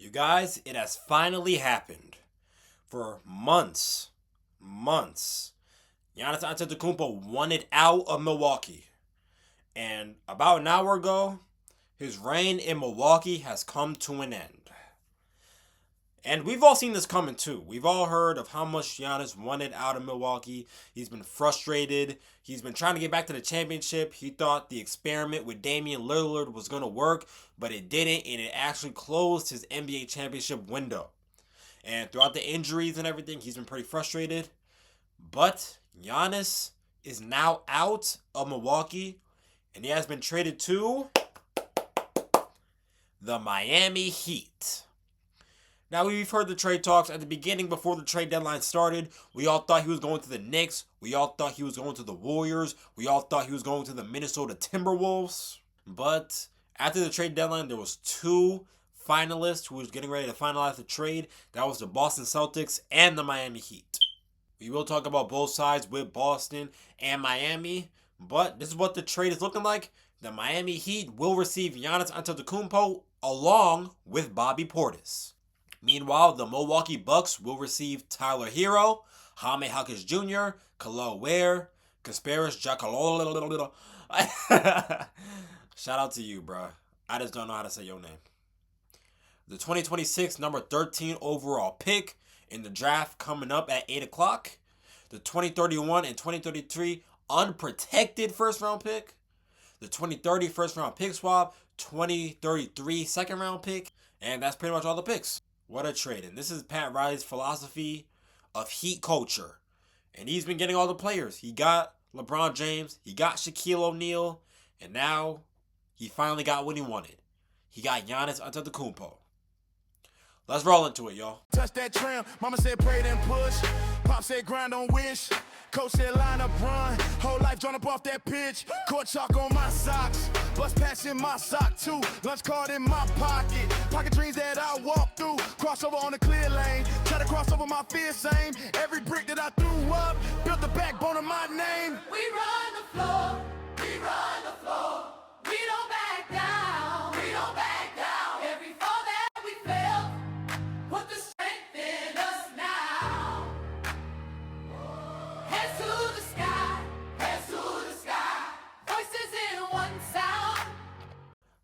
You guys, it has finally happened. For months, Giannis Antetokounmpo wanted out of Milwaukee. And about an hour ago, his reign in Milwaukee has come to an end. And we've all seen this coming too. We've all heard of how much Giannis wanted out of Milwaukee. He's been frustrated. He's been trying to get back to the championship. He thought the experiment with Damian Lillard was going to work, but it didn't, and it actually closed his NBA championship window. And throughout the injuries and everything, he's been pretty frustrated. But Giannis is now out of Milwaukee, and he has been traded to the Miami Heat. Now, we've heard the trade talks at the beginning before the trade deadline started. We all thought he was going to the Knicks. We all thought he was going to the Warriors. We all thought he was going to the Minnesota Timberwolves. But after the trade deadline, there was two finalists who was getting ready to finalize the trade. That was the Boston Celtics and the Miami Heat. We will talk about both sides with Boston and Miami. But this is what the trade is looking like. The Miami Heat will receive Giannis Antetokounmpo along with Bobby Portis. Meanwhile, the Milwaukee Bucks will receive Tyler Hero, Jaime Jaquez Jr., Khalil Ware, Kasparis Jakalolo. Shout out to you, bro. I just don't know how to say your name. The 2026 number 13 overall pick in the draft coming up at 8 o'clock. The 2031 and 2033 unprotected first round pick. The 2030 first round pick swap. 2033 second round pick. And that's pretty much all the picks. What a trade. And this is Pat Riley's philosophy of Heat culture. And he's been getting all the players. He got LeBron James. He got Shaquille O'Neal. And now he finally got what he wanted. He got Giannis Antetokounmpo. Let's roll into it, y'all. Touch that tram. Mama said pray then push. Pop said grind on wish. Coach said line up run. Whole life drawn up off that pitch. Court chalk on my socks. Bus pass in my sock too. Lunch card in my pocket. Pocket dreams that I walk through. Crossover on the clear lane. Try to cross over my fear same. Every brick that I threw up built the backbone of my name. We run the floor. We run the floor. We don't back down. We don't back down. Every fall that we felt, put the strength in us now. Heads to the sky. Heads to the sky. Voices in one sound.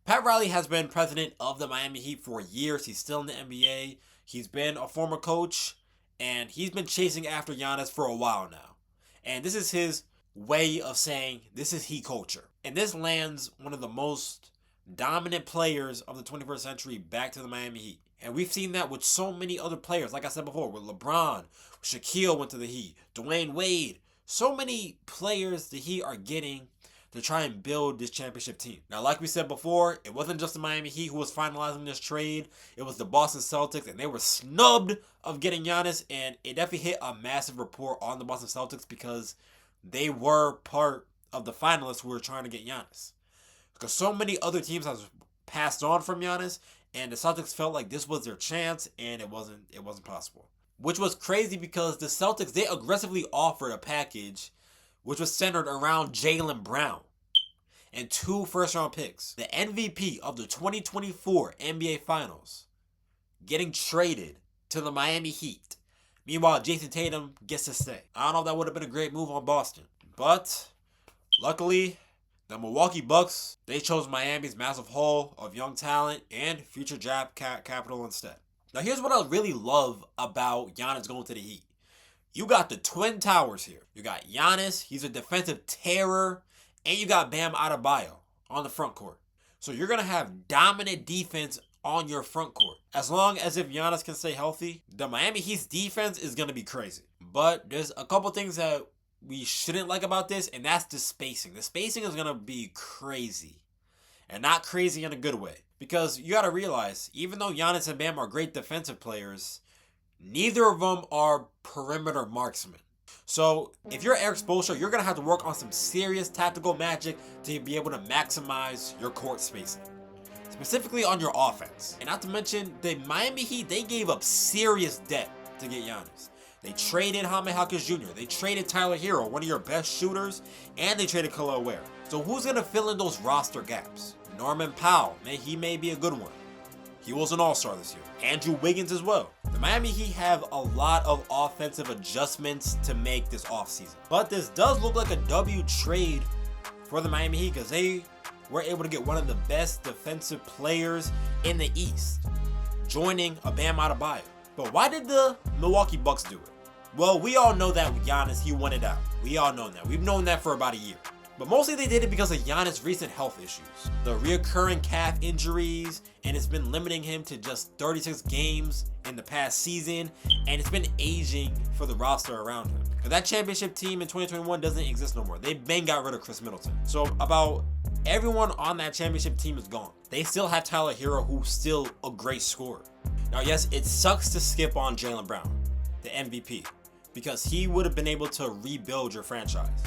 Pat Riley has been president of the Miami Heat for years. He's still in the NBA. He's been a former coach, and he's been chasing after Giannis for a while now. And this is his way of saying this is Heat culture. And this lands one of the most dominant players of the 21st century back to the Miami Heat. And we've seen that with so many other players. Like I said before, with LeBron, Shaquille went to the Heat, Dwayne Wade. So many players the Heat are getting to try and build this championship team. Now, like we said before, it wasn't just the Miami Heat who was finalizing this trade. It was the Boston Celtics, and they were snubbed of getting Giannis. And it definitely hit a massive report on the Boston Celtics because they were part of the finalists who were trying to get Giannis. Because so many other teams have passed on from Giannis, and the Celtics felt like this was their chance, and it wasn't possible. Which was crazy because the Celtics, they aggressively offered a package which was centered around Jaylen Brown and 2 first-round picks. The MVP of the 2024 NBA Finals getting traded to the Miami Heat. Meanwhile, Jason Tatum gets to stay. I don't know if that would have been a great move on Boston. But luckily, the Milwaukee Bucks, they chose Miami's massive haul of young talent and future draft capital instead. Now, here's what I really love about Giannis going to the Heat. You got the Twin Towers here. You got Giannis, he's a defensive terror, and you got Bam Adebayo on the front court. So you're going to have dominant defense on your front court. As long as if Giannis can stay healthy, the Miami Heat's defense is going to be crazy. But there's a couple things that we shouldn't like about this, and that's the spacing. The spacing is going to be crazy. And not crazy in a good way. Because you got to realize, even though Giannis and Bam are great defensive players, neither of them are perimeter marksmen. So if you're Eric Spoelstra, you're going to have to work on some serious tactical magic to be able to maximize your court spacing. Specifically on your offense. And not to mention, the Miami Heat, they gave up serious depth to get Giannis. They traded Jaime Jaquez Jr. They traded Tyler Hero, one of your best shooters, and they traded Khalil Ware. So who's going to fill in those roster gaps? Norman Powell, he may be a good one. He was an all-star this year. Andrew Wiggins as well. The Miami Heat have a lot of offensive adjustments to make this offseason. But this does look like a W trade for the Miami Heat because they were able to get one of the best defensive players in the East, joining a Bam Adebayo. But why did the Milwaukee Bucks do it? Well, we all know that with Giannis, he wanted out. We all know that. We've known that for about a year. But mostly they did it because of Giannis' recent health issues. The reoccurring calf injuries, and it's been limiting him to just 36 games in the past season, and it's been aging for the roster around him. Because that championship team in 2021 doesn't exist no more. They bang got rid of Chris Middleton. So about everyone on that championship team is gone. They still have Tyler Hero, who's still a great scorer. Now, yes, it sucks to skip on Jaylen Brown, the MVP, because he would have been able to rebuild your franchise,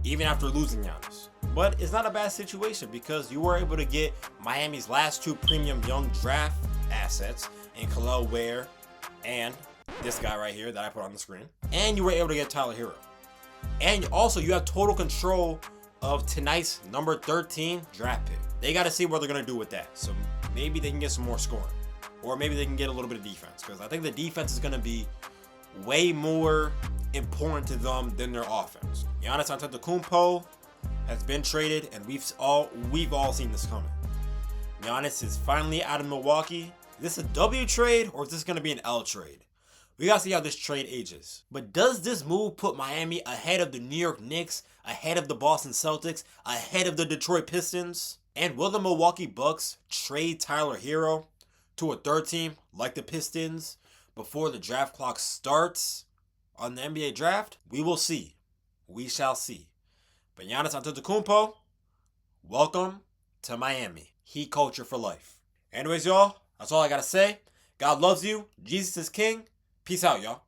even after losing Giannis. But it's not a bad situation because you were able to get Miami's last two premium young draft assets in Khalil Ware and this guy right here that I put on the screen. And you were able to get Tyler Hero. And also you have total control of tonight's number 13 draft pick. They got to see what they're going to do with that. So maybe they can get some more scoring. Or maybe they can get a little bit of defense. Because I think the defense is going to be way more important to them than their offense. Giannis Antetokounmpo has been traded, and we've all seen this coming. Giannis is finally out of Milwaukee. Is this a W trade or is this going to be an L trade? We got to see how this trade ages. But does this move put Miami ahead of the New York Knicks, ahead of the Boston Celtics, ahead of the Detroit Pistons? And will the Milwaukee Bucks trade Tyler Hero to a third team like the Pistons before the draft clock starts on the NBA draft? We will see. We shall see. But Giannis Antetokounmpo, welcome to Miami. Heat culture for life. Anyways, y'all, that's all I got to say. God loves you. Jesus is king. Peace out, y'all.